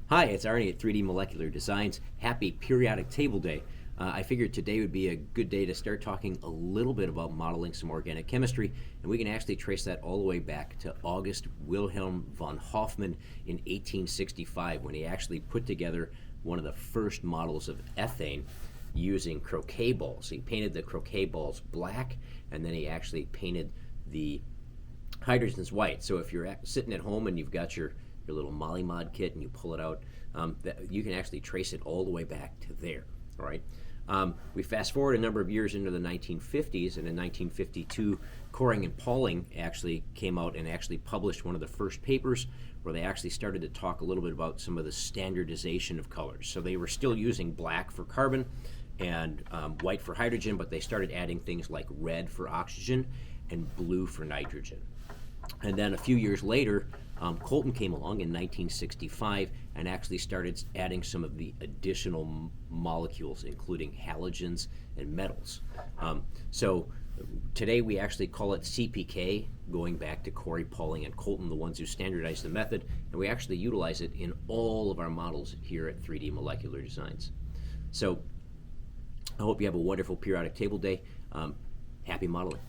Hi, it's Arnie at 3D Molecular Designs. Happy Periodic Table Day. I figured today would be a good day to start talking a little bit about modeling some organic chemistry, and we can actually trace that all the way back to August Wilhelm von Hofmann in 1865 when he actually put together one of the first models of ethane using croquet balls. He painted the croquet balls black, and then he actually painted the hydrogens white. So if you're sitting at home and you've got your little Molly Mod kit and you pull it out, you can actually trace it all the way back to there. All right. We fast forward a number of years into the 1950s, and in 1952, Coloring and Pauling actually came out and actually published one of the first papers where they actually started to talk a little bit about some of the standardization of colors. So they were still using black for carbon and white for hydrogen, but they started adding things like red for oxygen and blue for nitrogen. And then a few years later, Colton came along in 1965 and actually started adding some of the additional molecules, including halogens and metals. So today we actually call it CPK, going back to Corey, Pauling, and Colton, the ones who standardized the method, and we actually utilize it in all of our models here at 3D Molecular Designs. So I hope you have a wonderful periodic table day. Happy modeling.